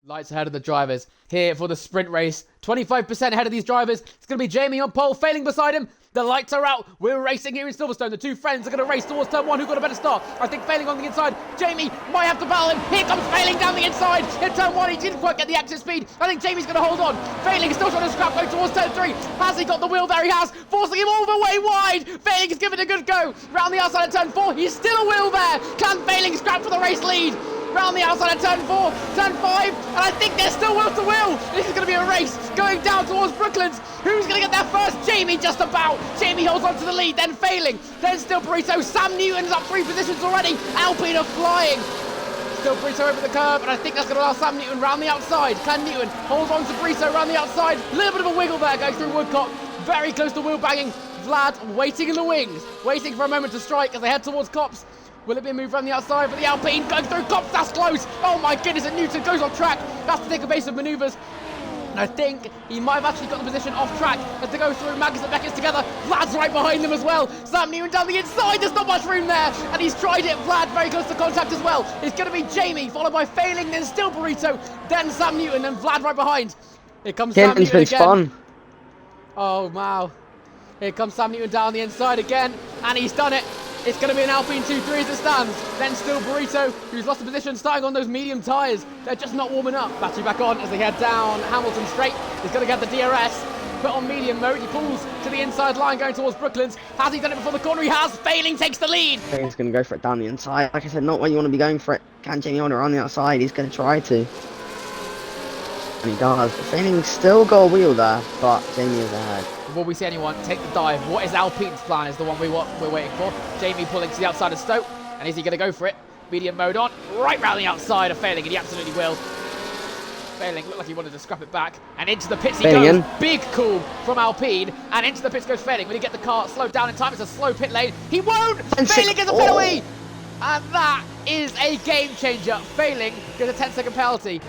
Lights ahead of the drivers here for the sprint race. 25% ahead of these drivers. It's going to be Jamie on pole, Failing beside him. The lights are out. We're racing here in Silverstone. The two friends are going to race towards turn one. Who got a better start? I think Failing on the inside. Jamie might have to battle him. Here comes Failing down the inside. In turn one, he didn't quite get the exit speed. I think Jamie's going to hold on. Failing is still trying to scrap going towards turn three. Has he got the wheel there? He has. Forcing him all the way wide. Failing is giving it a good go. Round the outside of turn four. He's still a wheel there. Can Failing scrap for the race lead? Round the outside of turn 4, turn 5, and I think there's still will to will. This is going to be a race going down towards Brooklands. Who's going to get there first? Jamie just about. Jamie holds on to the lead, then Failing, then still Burrito. Sam Newton's up 3 positions already. Alpine are flying. Still Burrito over the curb, and I think that's going to allow Sam Newton round the outside. Can Newton holds on to Burrito round the outside. A little bit of a wiggle there going through Woodcock. Very close to wheel banging. Vlad waiting in the wings, waiting for a moment to strike as they head towards Copse. Will it be a move around the outside for the Alpine? Going through Copse, that's close. Oh my goodness, and Newton goes off track. That's to take a base of manoeuvres. And I think he might have actually got the position off track as they go through Magnus and Beckett's together. Vlad's right behind them as well. Sam Newton down the inside, there's not much room there. And he's tried it. Vlad very close to contact as well. It's going to be Jamie, followed by Failing, then still Burrito, then Sam Newton, and Vlad right behind. Here comes Sam Newton again. Spun. Oh wow. Here comes Sam Newton down the inside again, and he's done it. It's going to be an Alpine 2-3 as it stands. Then still Burrito, who's lost the position, starting on those medium tyres. They're just not warming up. Battery back on as they head down Hamilton Straight. He's going to get the DRS. Put on medium mode. He pulls to the inside line going towards Brooklands. Has he done it before the corner? He has. Failing takes the lead. Failing's going to go for it down the inside. Like I said, not where you want to be going for it. Can Jamie on the outside? He's going to try to. And he does. Failing's still got a wheel there, but Jamie is ahead. Will we see anyone take the dive? What is Alpine's plan is the one we're waiting for. Jamie pulling to the outside of Stoke. And is he going to go for it? Medium mode on. Right round the outside of Failing, and he absolutely will. Failing looked like he wanted to scrap it back. And into the pits he goes. Big call from Alpine. And into the pits goes Failing. Will he get the car slowed down in time? It's a slow pit lane. He won't! Failing gets a penalty! And that is a game changer. Failing gets a 10-second penalty.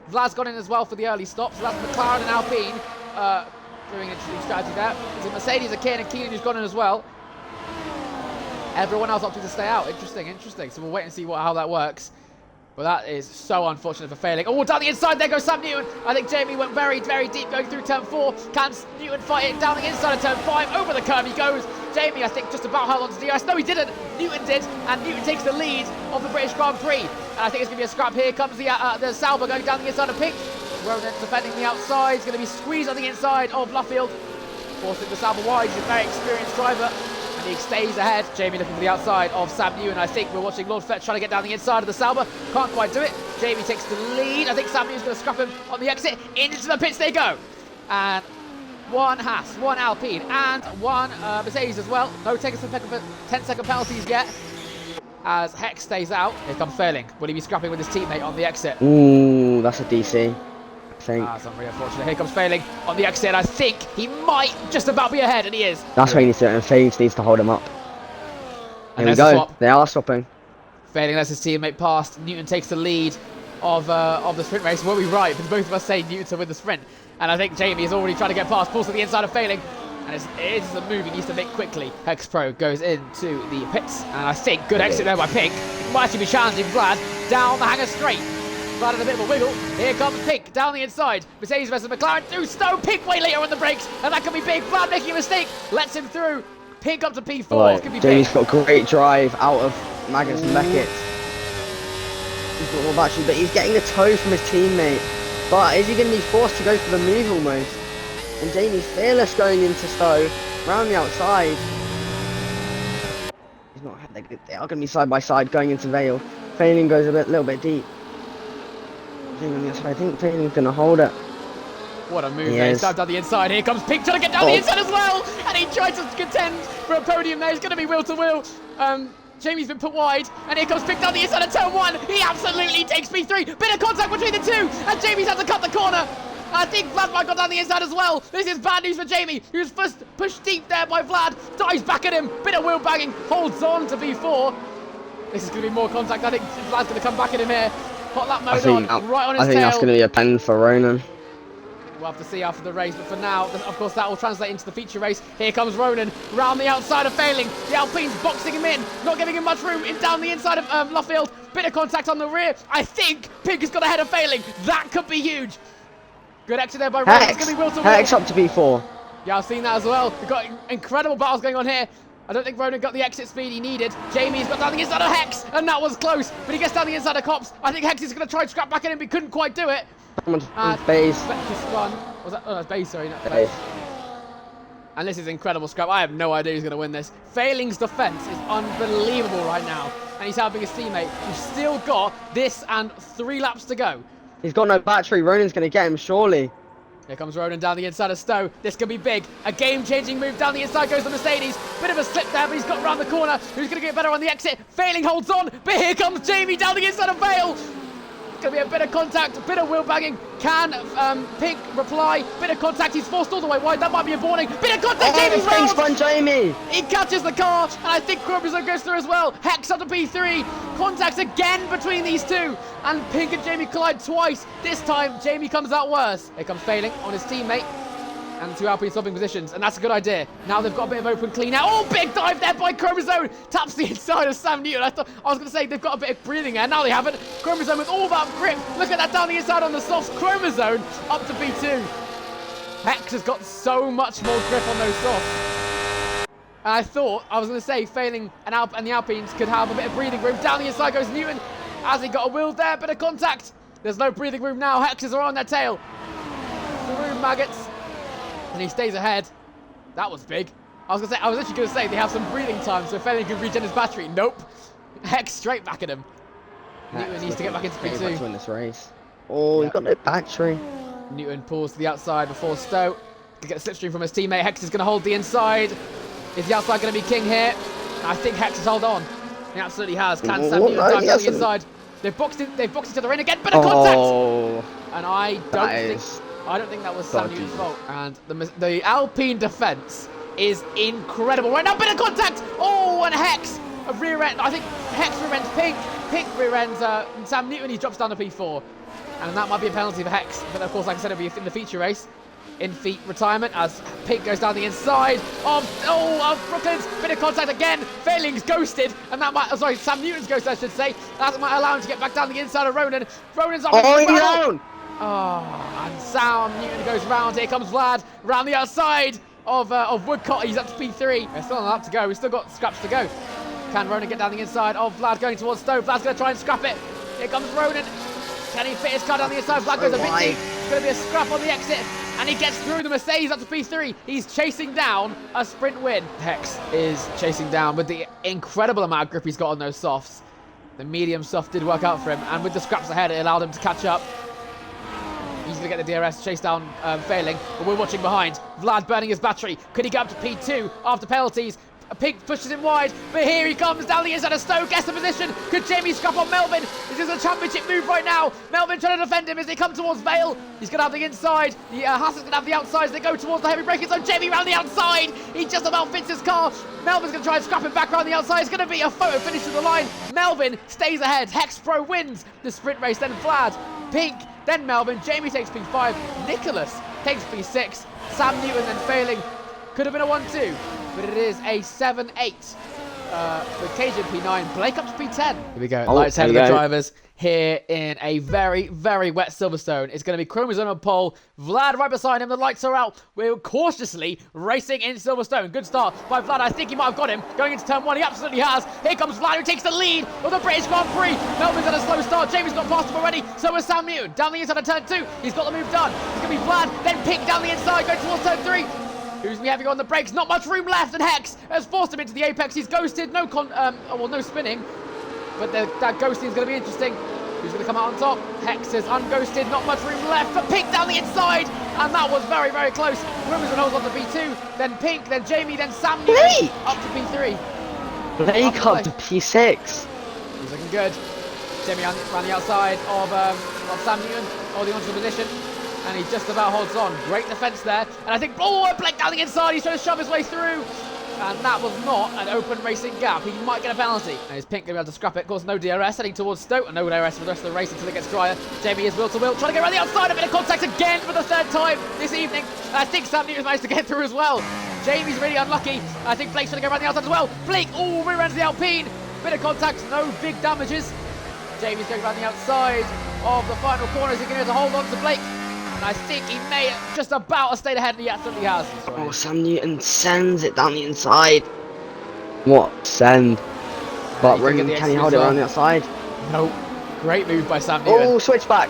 Vlad's gone in as well for the early stop. So that's McLaren and Alpine. Doing an interesting strategy there. It's a Mercedes, a Keenan who's gone in as well. Everyone else opted to stay out. Interesting. So we'll wait and see how that works. But that is so unfortunate for Failing. Oh, down the inside, there goes Sam Newton. I think Jamie went very, very deep going through turn 4. Can Newton fight it down the inside of turn 5? Over the curve he goes. Jamie, I think, just about held on to DRS. No, he didn't. Newton did. And Newton takes the lead of the British Grand Prix. And I think it's going to be a scrap. Here comes the Sauber going down the inside of Pink. Ronan defending the outside. He's going to be squeezed on the inside of Luffield. Forcing the Sauber wide. He's a very experienced driver. And he stays ahead. Jamie looking for the outside of Sam Newton. I think we're watching Lord Fletch trying to get down the inside of the Sauber. Can't quite do it. Jamie takes the lead. I think Sam Newton's going to scrap him on the exit. Into the pits they go. And one Haas, one Alpine, and one Mercedes as well. No 10-second penalties yet. As HEX stays out. Here comes Failing. Will he be scrapping with his teammate on the exit? Ooh, that's a DC. I think. That's not really unfortunate. Here comes Failing on the exit. I think he might just about be ahead, and he is. That's where he needs to, and Failing needs to hold him up. Here we go. They are swapping. Failing lets his teammate past. Newton takes the lead of the sprint race. Were we right? Because both of us say Newton to win the sprint. And I think Jamie is already trying to get past. Pulls to the inside of Failing. And it is a move he needs to make quickly. HEX Pro goes into the pits. And I think good exit there by Pink. Might actually be challenging Vlad down the hangar straight. Vlad in a bit of a wiggle. Here comes Pink down the inside. Mercedes versus McLaren. Do Stowe. Pink way later on the brakes. And that could be big. Vlad making a mistake. Lets him through. Pink up to P4. Right. Could be Jamie's big. got a great drive out of Magnus and Beckett. He's got more battery, but he's getting the toe from his teammate. But is he going to be forced to go for the move almost? And Jamie's fearless going into Stowe, round the outside. He's not. They are going to be side by side going into Vale. Failing goes a little bit deep. I think Failing's going to hold it. What a move there. He's dived down the inside. Here comes Pink trying to get down the inside as well. And he tries to contend for a podium there. He's going to be wheel to wheel. Jamie's been put wide. And here comes Pink down the inside of turn 1. He absolutely takes P3. Bit of contact between the two. And Jamie's had to cut the corner. I think Vlad might got down the inside as well. This is bad news for Jamie, who's first pushed deep there by Vlad. Dives back at him. Bit of wheel banging. Holds on to B4. This is going to be more contact. I think Vlad's going to come back at him here. Hot lap mode on. Right on his tail. I think that's going to be a pen for Ronan. We'll have to see after the race, but for now, of course, that will translate into the feature race. Here comes Ronan, round the outside of Failing. The Alpine's boxing him in, not giving him much room, in down the inside of Luffield. Bit of contact on the rear. I think Pink has got ahead of Failing. That could be huge. Good exit there by Ronan. It's going to be wheel to wheel. HEX up to P4. Yeah, I've seen that as well. We've got incredible battles going on here. I don't think Ronan got the exit speed he needed. Jamie's got down the inside of HEX, and that was close. But he gets down the inside of Cops. I think HEX is going to try and scrap back in him, but he couldn't quite do it. Base. Spun. Was that? Oh, that's base, sorry, not Base. And this is incredible scrap. I have no idea who's going to win this. Failing's defense is unbelievable right now. And he's helping his teammate, who's still got this and 3 laps to go. He's got no battery. Ronan's going to get him, surely. Here comes Ronan down the inside of Stowe. This could be big. A game-changing move down the inside goes the Mercedes. Bit of a slip there, but he's got around the corner. Who's going to get better on the exit? Failing holds on, but here comes Jamie down the inside of Vale. Going to be a bit of contact, a bit of wheel bagging. Can Pink reply? Bit of contact. He's forced all the way wide. That might be a warning. Bit of contact. Jamie's round. Spun Jamie. He catches the car, and I think Chromosome goes through as well. HEX up to P3. Contacts again between these two, and Pink and Jamie collide twice. This time, Jamie comes out worse. Here comes Failing on his teammate, and 2 Alpine swapping positions, and that's a good idea. Now they've got a bit of open clean out. Oh, big dive there by Chromosome. Taps the inside of Sam Newton. I was going to say they've got a bit of breathing air. Now they haven't. Chromosome with all that grip. Look at that down the inside on the softs. Chromosome up to P2. HEX has got so much more grip on those softs. And I thought, I was going to say, Failing and the Alpines could have a bit of breathing room. Down the inside goes Newton. As he got a wheel there, bit of contact. There's no breathing room now. HEXes are on their tail. Through Maggots. And he stays ahead. That was big. I was actually going to say they have some breathing time so Failing can regen his battery. Nope. HEX straight back at him. Newton needs to get back into P2. To win this race. Oh, he's got no battery. Newton pulls to the outside before Stowe. To get a slipstream from his teammate. HEX is going to hold the inside. Is the outside going to be king here? I think HEX has held on. He absolutely has. Can Sam Newton dive down the inside? They've boxed each other in again. Bit of contact. And I don't think that was Sam Newton's fault. And the Alpine defense is incredible right now. Bit of contact. Oh, and HEX rear end. I think HEX rear ends Pink. Pink rear ends Sam Newton. He drops down to P4, and that might be a penalty for HEX. But of course, like I said, it'll be in the feature race. In feet retirement as Pink goes down the inside of Brooklyn's. Bit of contact again. Failing's ghosted, and that might, Sam Newton's ghosted, I should say. That might allow him to get back down the inside of Ronan. Ronan's off. And Sam Newton goes round. Here comes Vlad round the outside of Woodcott. He's up to P3. There's still a lap to go. We've still got scraps to go. Can Ronan get down the inside of Vlad going towards Stowe? Vlad's going to try and scrap it. Here comes Ronan. Can he fit his car down the inside? Vlad goes a bit deep. It's going to be a scrap on the exit. And he gets through the Mercedes up to P3. He's chasing down a sprint win. HEX is chasing down with the incredible amount of grip he's got on those softs. The medium soft did work out for him. And with the scraps ahead, it allowed him to catch up. He's going to get the DRS, chase down Failing. But we're watching behind. Vlad burning his battery. Could he get up to P2 after penalties? Pink pushes him wide, but here he comes down the inside of Stowe, gets the position. Could Jamie scrap on Melvin? This is a championship move right now. Melvin trying to defend him as they come towards Vale. He's going to have the inside. Haas is going to have the outside as they go towards the heavy braking zone. Jamie round the outside. He just about fits his car. Melvin's going to try and scrap him back around the outside. It's going to be a photo finish to the line. Melvin stays ahead. HEX Pro wins the sprint race. Then Vlad, Pink, then Melvin. Jamie takes P5. Nicholas takes P6. Sam Newton then Failing. Could have been a 1-2. But it is a 7-8 with Cajun P9. Blake up to P10. Here we go. Lights ahead of the drivers here in a very, very wet Silverstone. It's going to be Chromosome on pole. Vlad right beside him. The lights are out. We're cautiously racing in Silverstone. Good start by Vlad. I think he might have got him. Going into turn 1. He absolutely has. Here comes Vlad who takes the lead of the British Grand Prix. Melvin's at a slow start. Jamie's got past him already. So is Sam Newton. Down the inside of turn 2. He's got the move done. It's going to be Vlad. Then Pink down the inside. Going towards turn 3. Who's we having on the brakes? Not much room left, and HEX has forced him into the apex. He's ghosted. No no spinning, but that ghosting is going to be interesting. Who's going to come out on top? HEX is unghosted. Not much room left for Pink down the inside, and that was very, very close. Chromosome holds on to P2, then Pink, then Jamie, then Sam Newton up to P3. Blake up to P6. He's looking good. Jamie around the outside of Sam Newton, holding on to the position. And he just about holds on. Great defense there. And I think, Blake down the inside. He's trying to shove his way through. And that was not an open racing gap. He might get a penalty. And is Pink going to be able to scrap it? Of course, no DRS heading towards Stowe. And no DRS for the rest of the race until it gets drier. Jamie is wheel to wheel. Trying to get around the outside. A bit of contact again for the 3rd time this evening. And I think Sam Newton's managed to get through as well. Jamie's really unlucky. I think Blake's trying to go around the outside as well. Blake, rear ends the Alpine. Bit of contact. No big damages. Jamie's going around the outside of the final corner. Is he going to hold on to Blake? And I think he may just about have stayed ahead, and he absolutely has. Oh, Sam Newton sends it down the inside. What? Send. But can he hold it around the outside? No. Great move by Sam Newton. Oh, switchback.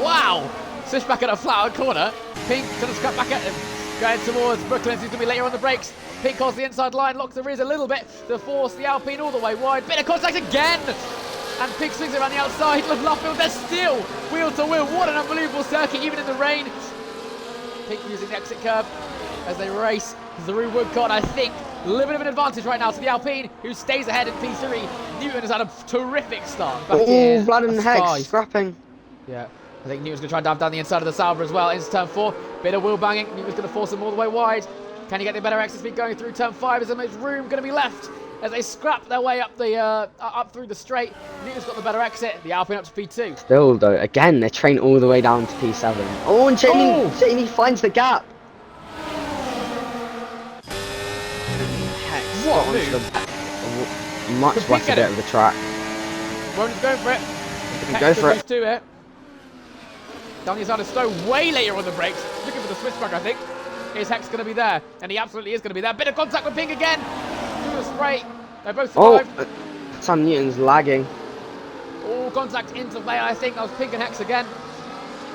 Wow. Switchback at a flat out corner. Pink going to cut back at him. Going towards Brooklyn. He's going to be later on the brakes. Pink holds the inside line, locks the rears a little bit to force the Alpine all the way wide. Bit of contact again! And Pink swings it around the outside of Luffield. They're still wheel to wheel. What an unbelievable circuit, even in the rain. Pink using the exit curve as they race through Woodcote. I think a little bit of an advantage right now to the Alpine, who stays ahead in P3. Newton has had a terrific start. Oh, Vlad and HEX scrapping. Yeah. I think Newton's going to try and dive down the inside of the Sauber as well into turn 4. Bit of wheel banging. Newton's going to force him all the way wide. Can he get the better exit speed going through turn 5? Is there much room going to be left as they scrap their way up the up through the straight? Newton's got the better exit. The Alpine up to P2. Still though, again they're trained all the way down to P7. Oh, and Jamie finds the gap. HEX What move? Much better bit of the track. Ronan's going for it. Go for it. To it. Down the inside of Stowe, way later on the brakes. Looking for the switchback, I think. Is HEX going to be there? And he absolutely is going to be there. Bit of contact with Pink again. Through the spray. They both survived. Oh, Sam Newton's lagging. All contact into play, I think. That was Pink and HEX again.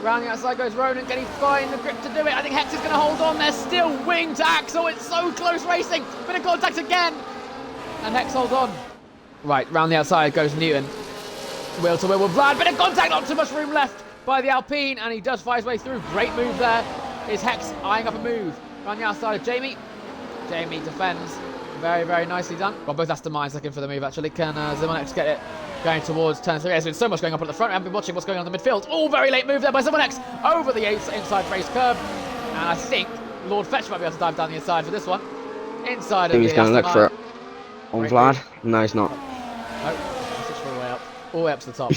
Round the outside goes Ronan. Can he find the grip to do it? I think HEX is going to hold on. They're still wing to Axel. It's so close racing. Bit of contact again. And HEX holds on. Right, round the outside goes Newton. Wheel to wheel with Vlad. Bit of contact. Not too much room left by the Alpine. And he does find his way through. Great move there. Is HEX eyeing up a move around the outside of Jamie. Jamie defends. Very, very nicely done. Well, both Aston Martins looking for the move, actually. Can Zimonex get it going towards turn 3? There's been so much going up at the front. I haven't been watching what's going on in the midfield. Oh, very late move there by Zimonex over the inside race curb. And I think Lord Fetch might be able to dive down the inside for this one. Inside of the he's going to look for it. On Vlad? No, he's not. Nope. Switch all the way up. All the way up to the top.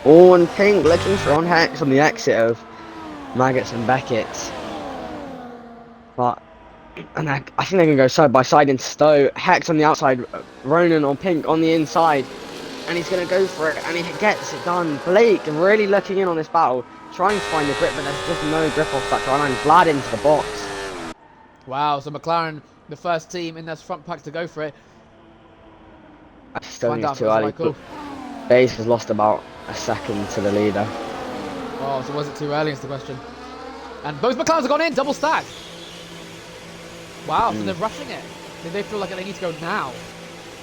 Oh, and Pink looking for on HEX on the exit of Maggots and Beckett. But I think they're going to go side by side into Stowe. HEX on the outside, Ronan on Pink on the inside. And he's going to go for it, and he gets it done. Blake really looking in on this battle, trying to find the grip, but there's just no grip off that line. Vlad into the box. Wow, so McLaren, the first team in this front pack to go for it. I still think it's too early. Cool. Base has lost about a second to the leader. Oh, so was it too early is the question. And both McLarens have gone in, double stack. Wow, so they're rushing it. They feel like they need to go now.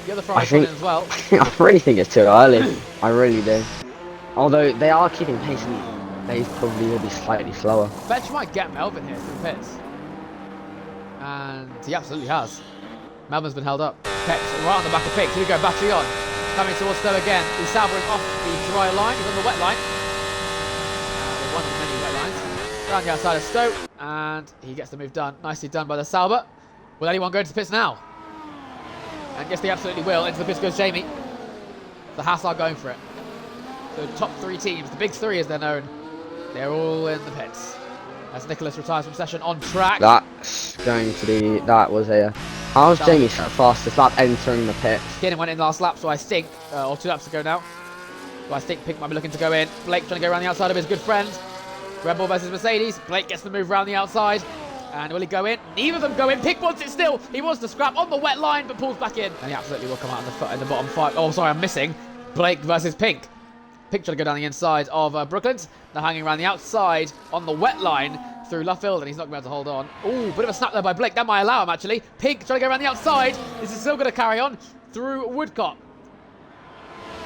The other Ferrari's gone in as well. I really think it's too early. I really do. Although they are keeping pace, and Base probably will be slightly slower. Fetch might get Melvin here through pits. And he absolutely has. Melvin's been held up. Hex right on the back of Pix. Here we go, battery on. Coming towards Stowe again. He's salvering off the dry line. He's on the wet line. One of the many wet lines. Around the outside of Stowe. And he gets the move done. Nicely done by the Sauber. Will anyone go to the pits now? And yes, they absolutely will. Into the pits goes Jamie. The Haas are going for it. So top 3 teams, the big 3 as they're known, they're all in the pits. As Nicholas retires from session on track. That's going to be, that was a... How's Jamie fastest lap entering the pits? Keenan went in last lap, so I think, or 2 laps ago now. So I think Pink might be looking to go in. Blake trying to go around the outside of his good friend. Red Bull versus Mercedes. Blake gets the move around the outside. And will he go in? Neither of them go in. Pink wants it still. He wants to scrap on the wet line, but pulls back in. And he absolutely will come out in the bottom 5. Oh, sorry, I'm missing. Blake versus Pink. Pink trying to go down the inside of Brooklands. Now hanging around the outside on the wet line through Luffield, and he's not going to be able to hold on. Oh, bit of a snap there by Blake. That might allow him, actually. Pink trying to go around the outside. This is still going to carry on through Woodcote.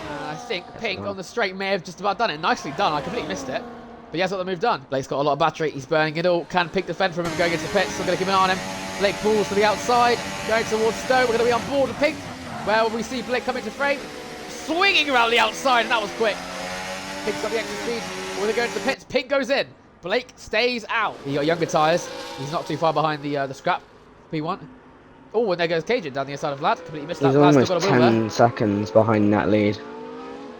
I think Pink on the straight may have just about done it. Nicely done. I completely missed it. But he has got the move done. Blake's got a lot of battery. He's burning it all. Can Pink defend from him going into the pits? Still going to keep an eye on him. Blake pulls to the outside. Going towards Stowe. We're going to be on board with Pink. Where will we see Blake come into frame? Swinging around the outside, and that was quick. Pink's got the extra speed. We're going to go into the pits. Pink goes in. Blake stays out. He got younger tyres. He's not too far behind the scrap. P1. Oh, and there goes Cajun down the inside of Vlad. Completely missed that. He's almost 10 seconds behind that lead.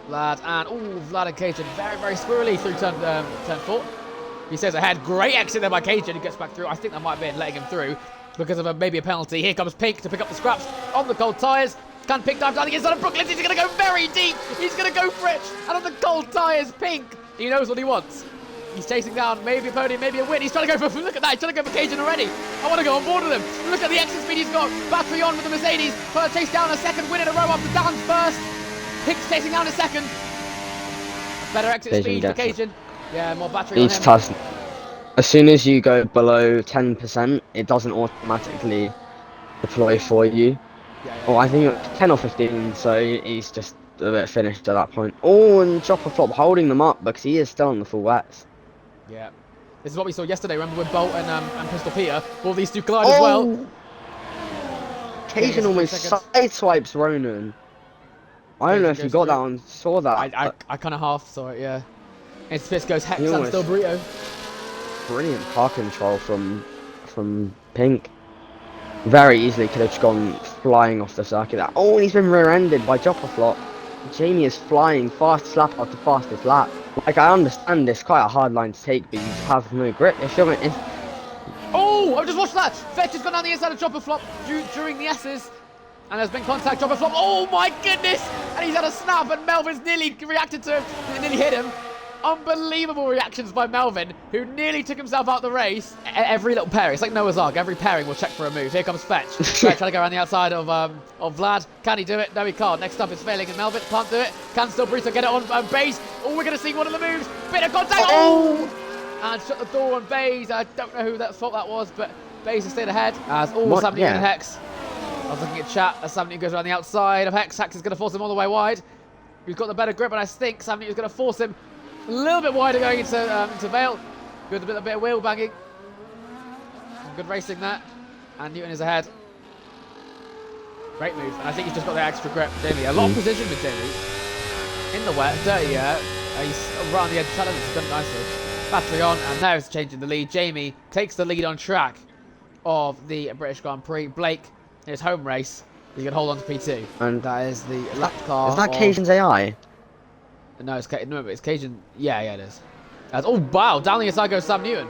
Vlad and Vlad and Cajun very, very squirrely through turn 4. He says ahead. Great exit there by Cajun. He gets back through. I think that might have been letting him through because of maybe a penalty. Here comes Pink to pick up the scraps on the cold tyres. Can Pink dive down the inside of Brooklyn? He's going to go very deep. He's going to go for it. And on the cold tyres, Pink. He knows what he wants. He's chasing down maybe a podium, maybe a win. He's trying to go for, look at that, he's trying to go for Cajun already. I want to go on board with him. Look at the exit speed he's got. Battery on with the Mercedes. Trying to chase down a second win in a row after Dan's first. Pink's chasing down a second. Better exit speed for Cajun. Yeah, more battery on him. As soon as you go below 10%, it doesn't automatically deploy for you. Oh, I think it's 10 or 15, so he's just a bit finished at that point. Oh, and Chopper Flop holding them up because he is still on the full wets. Yeah. This is what we saw yesterday, remember, with Bolt and Pistol Peter. All these two collide as well. Cajun almost sideswipes Ronan. I don't know if you got that one, saw that. I kind of half saw it, yeah. And Spitz goes Hex and still Burrito. Brilliant car control from Pink. Very easily could have just gone flying off the circuit. Oh, and he's been rear-ended by Chopper Flop. Jamie is flying fastest lap after fastest lap. Like, I understand this, quite a hard line to take, but you have no grip. Oh, I've just watched that. Fetch has gone down the inside of Chopper Flop during the S's. And there's been contact. Chopper Flop. Oh my goodness! And he's had a snap, and Melvin's nearly reacted to him. And nearly hit him. Unbelievable reactions by Melvin, who nearly took himself out the race. Every little pair, it's like Noah's Ark. Every pairing will check for a move. Here comes Fetch. Fetch trying to go around the outside of Vlad. Can he do it? No, he can't. Next up is failing, and Melvin can't do it. Can still Bruto get it on base? Oh, we're going to see one of the moves. Bit of contact. Oh! And shut the door on Baze. I don't know who that fault that was, but Baze has stayed ahead. As all Sam Newton and Hex. I was looking at chat as Sam Newton goes around the outside of Hex. Hex is going to force him all the way wide. He's got the better grip, and I think Sam Newton is going to force him a little bit wider going into Vale. Good, a bit of wheel banging. Good racing that. And Newton is ahead. Great move. And I think he's just got the extra grip. Jamie, a lot of position with Jamie. In the wet, dirty, he's right on the edge of challenge. He's done it nicely. Battery on, and now he's changing the lead. Jamie takes the lead on track of the British Grand Prix. Blake, in his home race, he can hold on to P2. And that is the lap car. Is that Cajun's AI? No, it's Cajun. Yeah, it is. Oh, wow. Down the inside goes Sam Newton.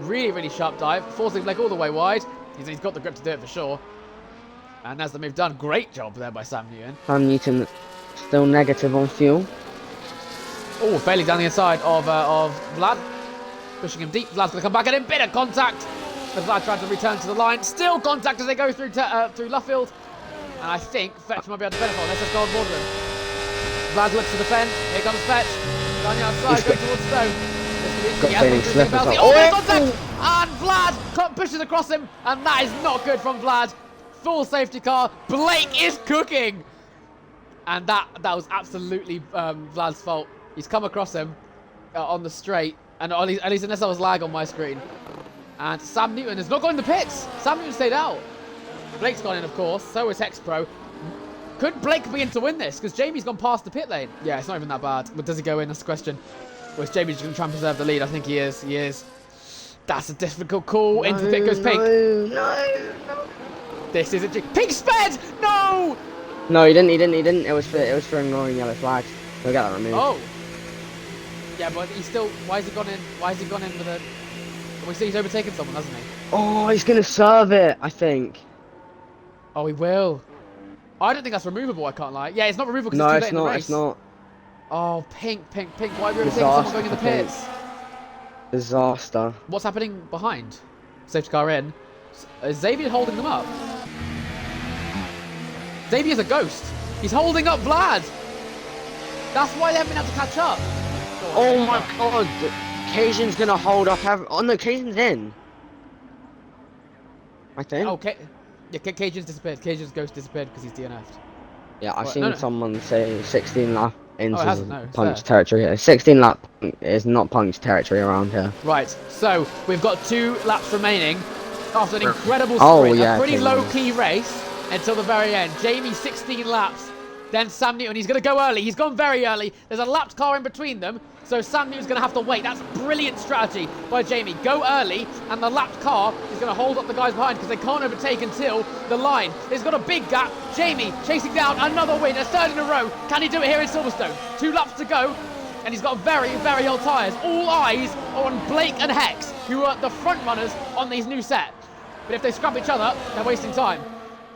Really, really sharp dive. Forcing Blake all the way wide. He's got the grip to do it for sure. And that's the move done. Great job there by Sam Newton. Sam Newton still negative on fuel. Oh, failing down the inside of Vlad. Pushing him deep. Vlad's going to come back at him. Bit of contact. As Vlad tried to return to the line. Still contact as they go through Luffield. And I think Fetch might be able to benefit. Let's just go on board with him. Vlad looks to defend. Here comes Fetch. Down the outside, going towards Stone. Contact! And Vlad pushes across him. And that is not good from Vlad. Full safety car. Blake is cooking. And that was absolutely Vlad's fault. He's come across him on the straight. And at least unless there was lag on my screen. And Sam Newton has not gone in the pits. Sam Newton stayed out. Blake's gone in, of course. So is Hex Pro. Could Blake be in to win this? Because Jamie's gone past the pit lane. Yeah, it's not even that bad. But does he go in? That's the question. Or is Jamie just going to try and preserve the lead? I think he is. He is. That's a difficult call. No, into the pit goes Pink. No. This is a Pink sped! No! No, he didn't. It was for ignoring yellow flags. We'll get that removed. Oh. Yeah, but he's still. Why has he gone in? Why has he gone in with a? We see he's overtaken someone, hasn't he? Oh, he's going to serve it, I think. Oh, he will. I don't think that's removable, I can't lie. Yeah, it's not removable because it's too late in the race. It's not. Oh, Pink. Why are you overtaking someone going in the pits? Disaster. What's happening behind? Safety car in. Is Xavier holding them up? Xavier's a ghost. He's holding up Vlad. That's why they haven't been able to catch up. Oh my god. Cajun's going to hold up. Oh no, Cajun's in. I think. Okay. Yeah, Cajun's disappeared. Cajun's ghost disappeared because he's DNF'd. Yeah, I've seen someone say 16 lap into Punk's territory here. 16 lap is not Punk's territory around here. Right, so we've got 2 laps remaining after an incredible sprint. A pretty low-key race until the very end. Jamie, 16 laps. Then Sam Newton, he's going to go early. He's gone very early. There's a lapped car in between them. So Sam Newton's going to have to wait. That's brilliant strategy by Jamie. Go early, and the lapped car is going to hold up the guys behind because they can't overtake until the line. He's got a big gap. Jamie chasing down another win, a third in a row. Can he do it here in Silverstone? 2 laps to go, and he's got very, very old tyres. All eyes are on Blake and Hex, who are the front runners on these new set. But if they scrap each other, they're wasting time.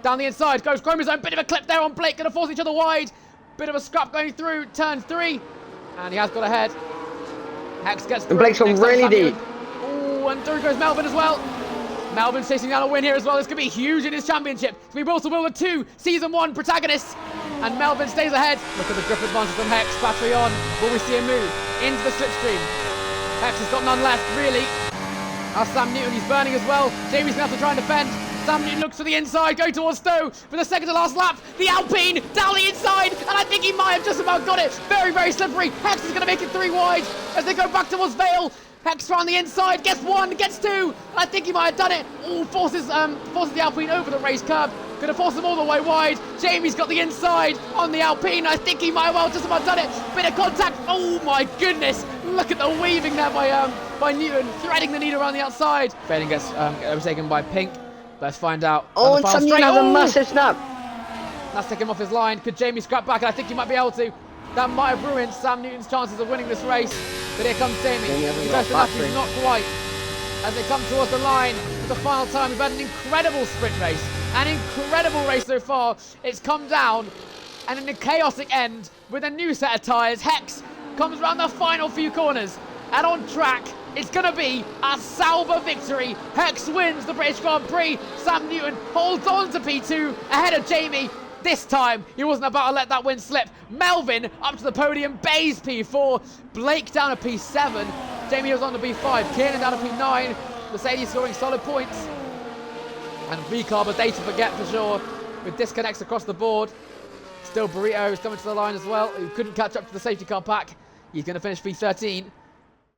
Down the inside goes Chromosome. Bit of a clip there on Blake. Going to force each other wide. Bit of a scrap going through turn 3. And he has got ahead. Hex gets through. And Blake's gone really deep. Oh, and through goes Melvin as well. Melvin's chasing down a win here as well. This could be huge in his championship. It's going to be Wilson Will, the 2 Season 1 protagonists. And Melvin stays ahead. Look at the grip advantage from Hex. Battery on. Will we see him move into the slipstream? Hex has got none left, really. Now Sam Newton, he's burning as well. Jamie's going to have to try and defend. Sam Newton looks for the inside, going towards Stowe for the second to last lap. The Alpine down the inside, and I think he might have just about got it. Very, very slippery. Hex is going to make it 3 wide as they go back towards Vale. Hex around the inside, gets 1, gets 2. And I think he might have done it. Oh, forces the Alpine over the race curb. Going to force them all the way wide. Jamie's got the inside on the Alpine. I think he might have well just about done it. Bit of contact. Oh my goodness. Look at the weaving there by Newton. Threading the needle around the outside. Failing gets overtaken by Pink. Let's find out. Oh, and Sam Newton has a massive snap. That's taken him off his line. Could Jamie scrap back? And I think he might be able to. That might have ruined Sam Newton's chances of winning this race. But here comes Jamie. He goes to nothing, not quite. As they come towards the line for the final time, we've had an incredible sprint race. An incredible race so far. It's come down and in a chaotic end with a new set of tyres. Hex comes around the final few corners. And on track, it's going to be a Sauber victory. Hex wins the British Grand Prix. Sam Newton holds on to P2 ahead of Jamie. This time, he wasn't about to let that win slip. Melvin up to the podium. Bayes P4. Blake down to P7. Jamie was on to P5. Kiernan down to P9. Mercedes scoring solid points. And VCARB a day to forget for sure. With disconnects across the board. Still Burrito is coming to the line as well. Who couldn't catch up to the safety car pack. He's going to finish P13.